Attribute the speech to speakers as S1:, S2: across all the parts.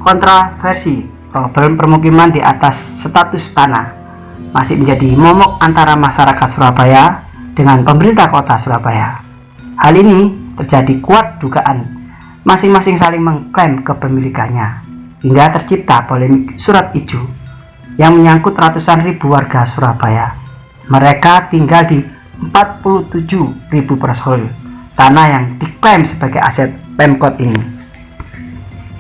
S1: kontroversi problem permukiman di atas status tanah masih menjadi momok antara masyarakat Surabaya dengan pemerintah kota Surabaya. Hal ini terjadi kuat dugaan masing-masing saling mengklaim kepemilikannya hingga tercipta polemik surat ijo yang menyangkut ratusan ribu warga Surabaya. Mereka tinggal di 47.000 personil tanah yang diklaim sebagai aset Pemkot ini.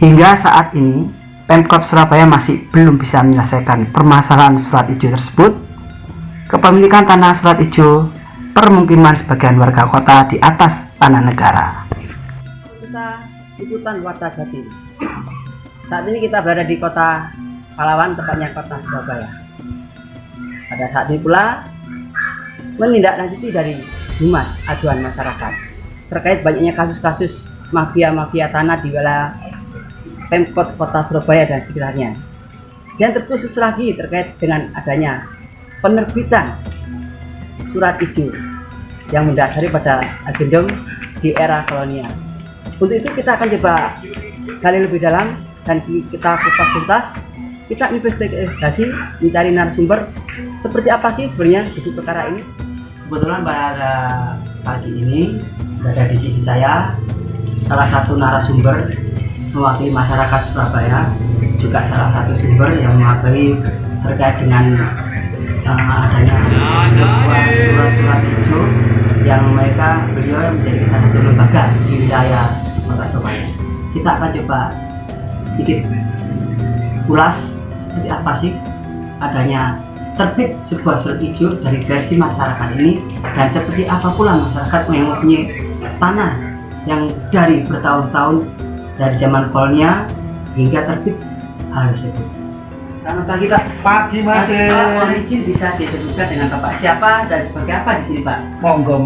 S1: Hingga saat ini Pemkot Surabaya masih belum bisa menyelesaikan permasalahan surat ijo tersebut. Kepemilikan tanah surat ijo permukiman sebagian warga kota di atas tanah negara.
S2: Usaha Ikutan Warta Jatim. Saat ini kita berada di kota Pahlawan, tepatnya kota Surabaya. Pada saat ini pula menindaklanjuti dari humas aduan masyarakat terkait banyaknya kasus-kasus mafia tanah di wilayah Pemkot Kota Surabaya dan sekitarnya. Dan terkhusus lagi terkait dengan adanya penerbitan surat ijo yang mendasari pada agendum di era kolonial. Untuk itu kita akan coba gali lebih dalam dan kita kupas tuntas, kita investigasi mencari narasumber seperti apa sih sebenarnya duduk perkara ini. Kebetulan pada pagi ini berada di sisi saya salah satu narasumber mewakili masyarakat Surabaya, juga salah satu sumber yang mewakili terkait dengan adanya surat ijo yang beliau yang menjadi salah satu lembaga di wilayah kota Surabaya. Kita akan coba sedikit ulas seperti apa sih adanya terbit sebuah surat ijo dari versi masyarakat ini, dan seperti apa pula masyarakat yang mempunyai tanah yang dari bertahun-tahun dari zaman kolonial hingga terbit hal tersebut. Selamat pagi Pak.
S3: Pagi Mas.
S2: Pak, mohon izin bisa disebutkan dengan Bapak siapa dan sebagai apa di sini Pak?
S3: Monggo.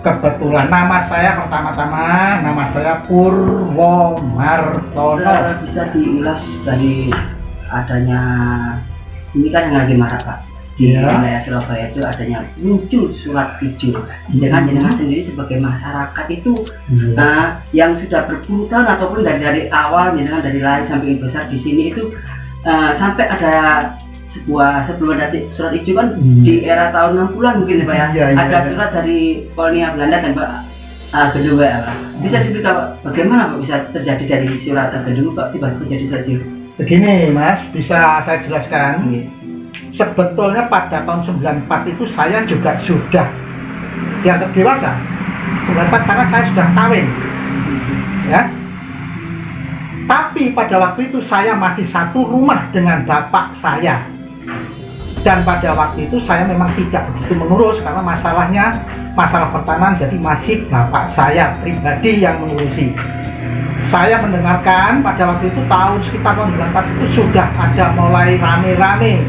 S3: Kebetulan nama saya pertama-tama nama saya Purwo Martono.
S2: Bisa diulas dari adanya ini kan yang lagi marak Pak di wilayah Surabaya itu adanya muncul surat ijo. Sedangkan jenengan sendiri sebagai masyarakat itu yang sudah berpuluh tahun ataupun dari awal jenengan dari lahir sampai besar di sini itu sampai ada sebelum ada surat ijo kan di era tahun 60-an mungkin Pak ya. Ada surat dari kolonial Belanda dan Pak kedua Pak. Bisa diceritakan Pak bagaimana Pak bisa terjadi dari surat kedua Pak tiba-tiba jadi surat ijo?
S3: Begini Mas, bisa saya jelaskan. Sebetulnya pada tahun 94 itu saya juga sudah dianggap dewasa. 94 karena saya sudah kawin, ya. Tapi pada waktu itu saya masih satu rumah dengan bapak saya. Dan pada waktu itu saya memang tidak begitu mengurus karena masalah pertanahan, jadi masih bapak saya pribadi yang mengurusi. Saya mendengarkan pada waktu itu sekitar tahun 94 itu sudah ada mulai rame-rame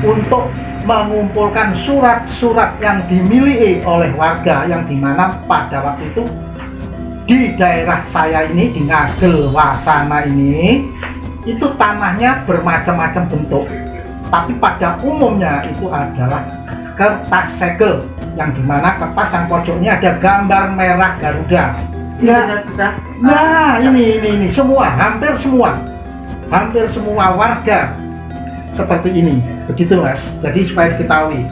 S3: untuk mengumpulkan surat-surat yang dimiliki oleh warga, yang dimana pada waktu itu di daerah saya ini, di Ngagel Wasana ini, itu tanahnya bermacam-macam bentuk, tapi pada umumnya itu adalah kertas segel, yang dimana kertas yang pojoknya ada gambar merah Garuda. Ya, nah ini semua, hampir semua warga seperti ini, begitu Mas. Jadi supaya diketahui.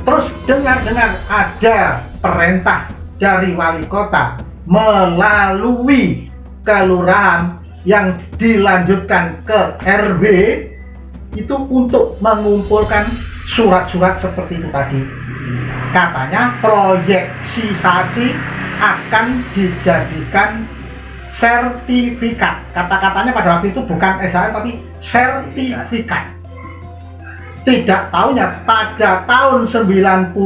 S3: Terus dengar ada perintah dari wali kota melalui kelurahan yang dilanjutkan ke RW itu untuk mengumpulkan surat-surat seperti itu tadi. Katanya proyeksisasi akan dijadikan sertifikat. Kata-katanya pada waktu itu bukan SHM tapi sertifikat. Tidak tahunya pada tahun 97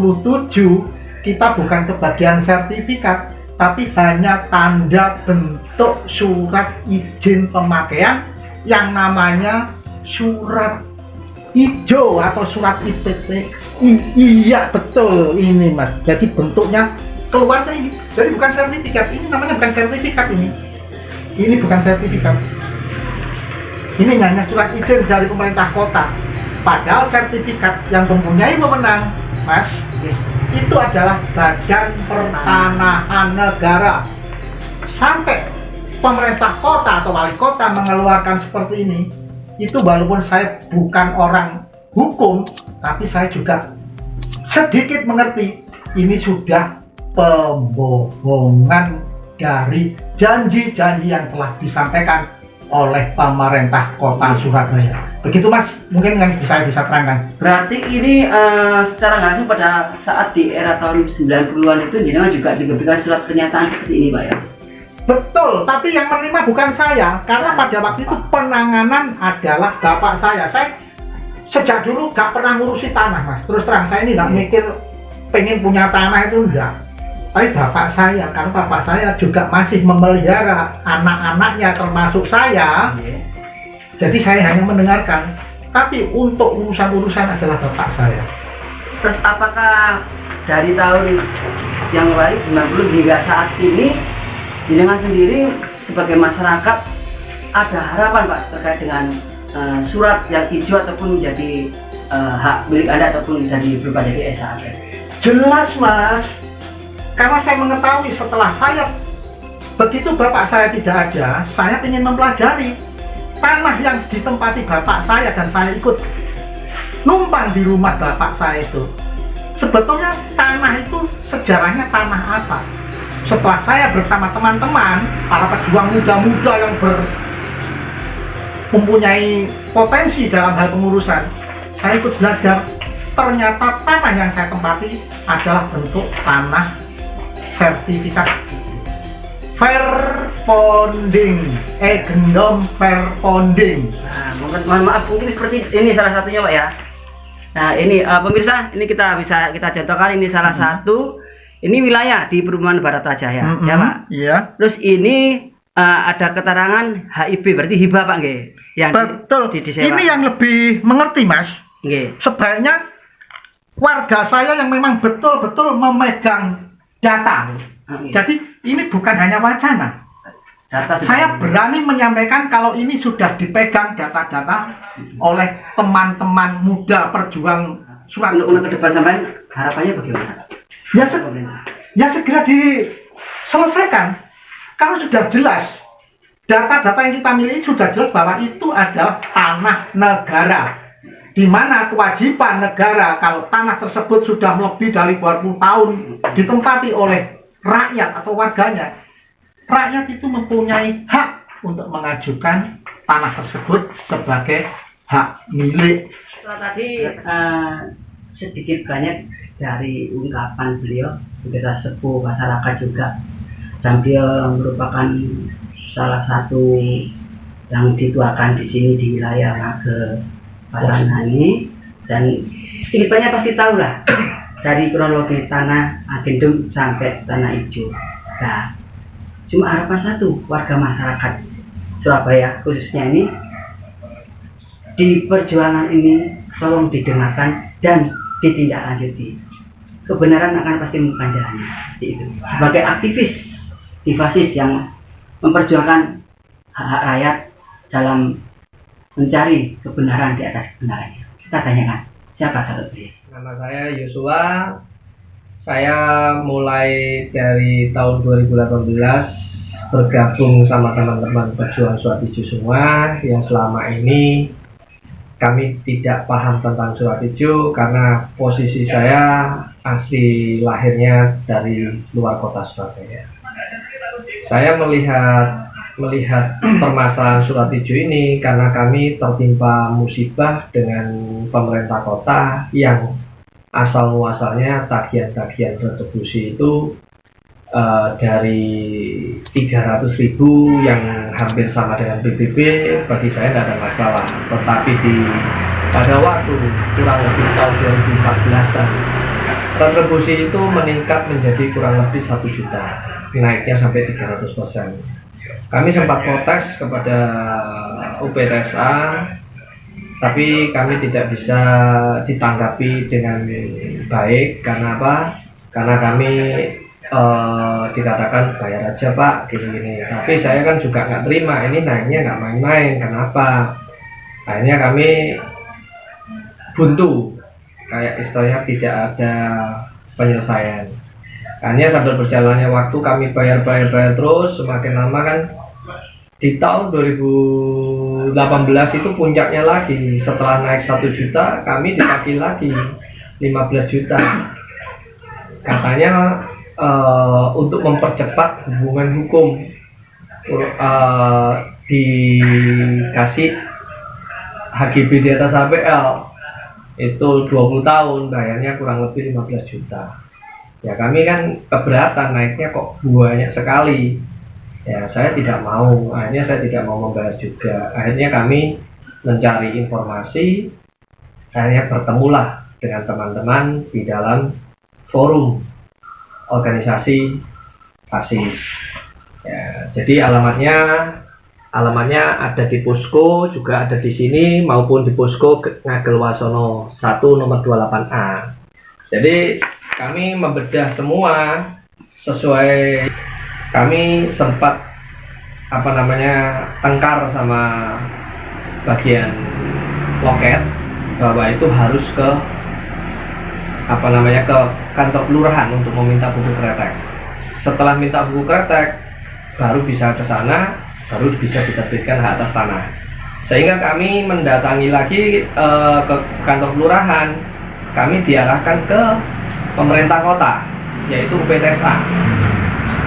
S3: kita bukan kebagian sertifikat, tapi hanya tanda bentuk surat izin pemakaian yang namanya surat ijo atau surat IPT. Iya betul ini Mas. Jadi bentuknya keluarnya ini. Jadi bukan sertifikat. Ini namanya bukan sertifikat ini. Ini bukan sertifikat. Ini hanya surat izin dari pemerintah kota. Padahal sertifikat yang mempunyai wewenang, Mas, itu adalah Badan Pertanahan Negara. Sampai pemerintah kota atau wali kota mengeluarkan seperti ini, itu walaupun saya bukan orang hukum, tapi saya juga sedikit mengerti ini sudah pembohongan dari janji-janji yang telah disampaikan oleh pemerintah kota Surabaya. Begitu Mas, mungkin yang saya bisa terangkan.
S2: Berarti ini secara nggak langsung pada saat di era tahun 90-an itu jenengan juga diberikan surat pernyataan seperti ini Pak ya?
S3: Betul, tapi yang menerima bukan saya, karena pada waktu itu penanganan adalah bapak saya. Saya sejak dulu gak pernah ngurusi tanah Mas, terus terang saya ini gak mikir pengen punya tanah itu enggak. Tapi bapak saya, karena bapak saya juga masih memelihara anak-anaknya termasuk saya, jadi saya hanya mendengarkan. Tapi untuk urusan-urusan adalah bapak saya.
S2: Terus apakah dari tahun yang lalu 90 hingga saat ini jenengan sendiri sebagai masyarakat ada harapan Pak terkait dengan surat yang hijau ataupun menjadi hak milik Anda ataupun jadi berubah jadi SHAP?
S3: Jelas Mas, karena saya mengetahui setelah saya begitu bapak saya tidak ada, saya ingin mempelajari tanah yang ditempati bapak saya dan saya ikut numpang di rumah bapak saya itu. Sebetulnya tanah itu sejarahnya tanah apa? Setelah saya bersama teman-teman para pejuang muda-muda yang mempunyai potensi dalam hal pengurusan, saya ikut belajar. Ternyata tanah yang saya tempati adalah bentuk tanah sertifikat Verponding, Gendom Verponding.
S2: Nah, mohon maaf mungkin seperti ini salah satunya Pak ya. Nah ini pemirsa, ini kita contohkan ini salah satu, ini wilayah di Perumahan Baratajaya, ya Pak.
S3: Iya.
S2: Terus ini ada keterangan HIB, berarti hibah Pak nggih? Yang
S3: betul.
S2: disewa.
S3: Ini yang lebih mengerti Mas.
S2: Nggih.
S3: Sebaiknya warga saya yang memang betul-betul memegang data. Jadi ini bukan hanya wacana. Saya berani menyampaikan kalau ini sudah dipegang data-data oleh teman-teman muda perjuang surat.
S2: Untuk ke depan sampai harapannya bagaimana?
S3: Ya segera diselesaikan. Kalau sudah jelas data-data yang kita miliki sudah jelas bahwa itu adalah tanah negara, di mana kewajiban negara kalau tanah tersebut sudah lebih dari 20 tahun ditempati oleh rakyat atau warganya, rakyat itu mempunyai hak untuk mengajukan tanah tersebut sebagai hak milik.
S2: Setelah tadi sedikit banyak dari ungkapan beliau sebagai sesepuh masyarakat juga, dan beliau merupakan salah satu yang dituakan di sini di wilayah ke Pasanghani, dan sedikit banyak pasti tahu lah dari kronologi tanah Agendum sampai tanah hijau. Nah, cuma harapan satu warga masyarakat Surabaya khususnya ini, di perjuangan ini tolong didengarkan dan ditindaklanjuti. Kebenaran akan pasti menemukan jalannya. Itu sebagai aktivis di fasis yang memperjuangkan hak-hak rakyat dalam mencari kebenaran di atas kebenarannya. Kita tanyakan siapa sosok beliau.
S4: Nama saya Yosua. Saya mulai dari tahun 2018 bergabung sama teman-teman pejuang surat hijau semua yang selama ini kami tidak paham tentang surat hijau karena posisi saya asli lahirnya dari luar kota Surabaya. Saya melihat permasalahan surat hijau ini karena kami tertimpa musibah dengan pemerintah kota yang asal muasalnya tagihan-tagihan retribusi itu dari 300.000 yang hampir sama dengan PBB. Bagi saya tidak ada masalah, tetapi pada waktu kurang lebih tahun 2014an retribusi itu meningkat menjadi kurang lebih 1 juta, naiknya sampai 300%. Kami sempat protes kepada UPTSA, tapi kami tidak bisa ditanggapi dengan baik. Karena apa? Karena kami dikatakan bayar aja Pak, gini-gini. Tapi saya kan juga nggak terima, ini naiknya nggak main-main. Kenapa? Akhirnya kami buntu, kayak istilahnya tidak ada penyelesaian. Hanya sambil berjalannya waktu kami bayar terus, semakin lama kan Di tahun 2018 itu puncaknya lagi, setelah naik 1 juta kami ditagih lagi 15 juta. Katanya untuk mempercepat hubungan hukum, dikasih HGB di atas HPL itu 20 tahun, bayarnya kurang lebih 15 juta. Ya kami kan keberatan, naiknya kok banyak sekali. Ya saya tidak mau, akhirnya saya tidak mau membayar juga. Akhirnya kami mencari informasi, akhirnya bertemulah dengan teman-teman di dalam forum organisasi PASIS. Ya, jadi alamatnya ada di posko, juga ada di sini maupun di posko Ngagel Wasono 1 nomor 28A. Jadi kami membedah semua sesuai, kami sempat tengkar sama bagian loket bahwa itu harus ke ke kantor kelurahan untuk meminta buku kretek. Setelah minta buku kretek baru bisa ke sana, baru bisa diterbitkan hak atas tanah. Sehingga kami mendatangi lagi ke kantor kelurahan, kami diarahkan ke pemerintah kota, yaitu UPTSA.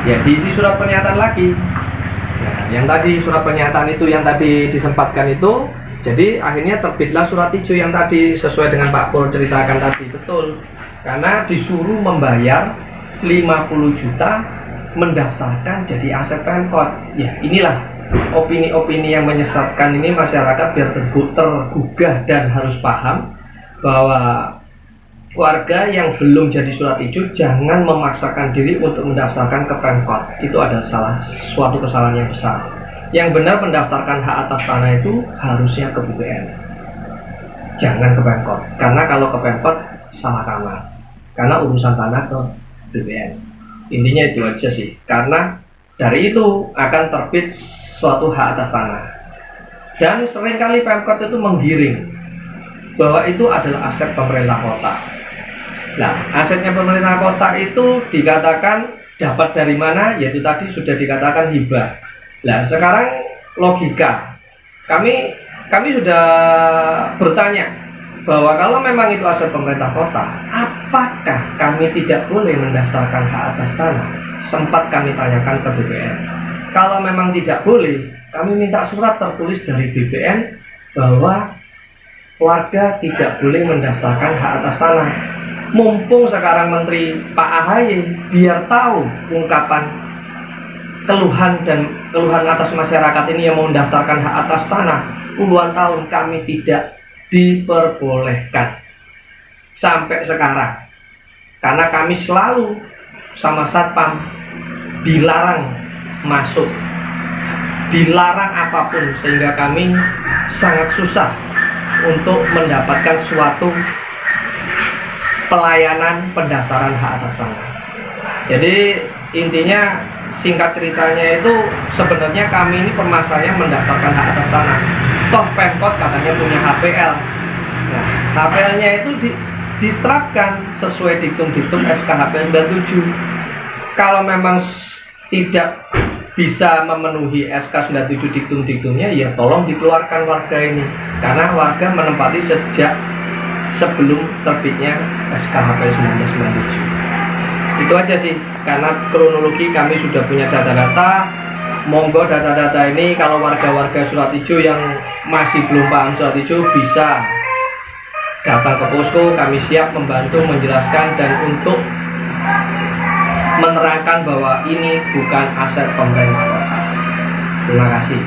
S4: Ya, diisi surat pernyataan lagi. Nah, yang tadi surat pernyataan itu yang tadi disempatkan itu, jadi akhirnya terbitlah surat hijau yang tadi sesuai dengan Pak Pol ceritakan tadi, betul. Karena disuruh membayar 50 juta mendaftarkan jadi aset Pemkot. Ya, inilah opini-opini yang menyesatkan ini masyarakat biar tergugah dan harus paham bahwa warga yang belum jadi surat hijau jangan memaksakan diri untuk mendaftarkan ke Pemkot. Itu ada suatu kesalahan yang besar. Yang benar mendaftarkan hak atas tanah itu harusnya ke BPN, jangan ke Pemkot. Karena kalau ke Pemkot salah kamar, karena urusan tanah ke BPN. Intinya itu aja sih. Karena dari itu akan terbit suatu hak atas tanah. Dan seringkali Pemkot itu menggiring bahwa itu adalah aset pemerintah kota. Nah, asetnya pemerintah kota itu dikatakan dapat dari mana? Yaitu tadi sudah dikatakan hibah. Nah, sekarang logika kami sudah bertanya bahwa kalau memang itu aset pemerintah kota, apakah kami tidak boleh mendaftarkan hak atas tanah? Sempat kami tanyakan ke BPN. Kalau memang tidak boleh, kami minta surat tertulis dari BPN bahwa warga tidak boleh mendaftarkan hak atas tanah. Mumpung sekarang Menteri Pak AHY biar tahu ungkapan keluhan atas masyarakat ini yang mau mendaftarkan hak atas tanah, puluhan tahun kami tidak diperbolehkan sampai sekarang. Karena kami selalu sama Satpam dilarang masuk, dilarang apapun, sehingga kami sangat susah untuk mendapatkan suatu pelayanan pendaftaran hak atas tanah. Jadi intinya, singkat ceritanya itu sebenarnya kami ini permasalahannya mendaftarkan hak atas tanah. Toh Pemkot katanya punya HPL. Nah, HPL-nya itu diterapkan sesuai diktum-diktum SK HPL 97. Kalau memang tidak bisa memenuhi SK 97 diktum-diktumnya, ya tolong dikeluarkan warga ini. Karena warga menempati sejak sebelum terbitnya SK HPL 1997. Itu aja sih, karena kronologi kami sudah punya data-data. Monggo data-data ini kalau warga-warga surat hijau yang masih belum paham surat hijau bisa datang ke posko, kami siap membantu menjelaskan dan untuk menerangkan bahwa ini bukan aset pemerintah kota. Terima kasih.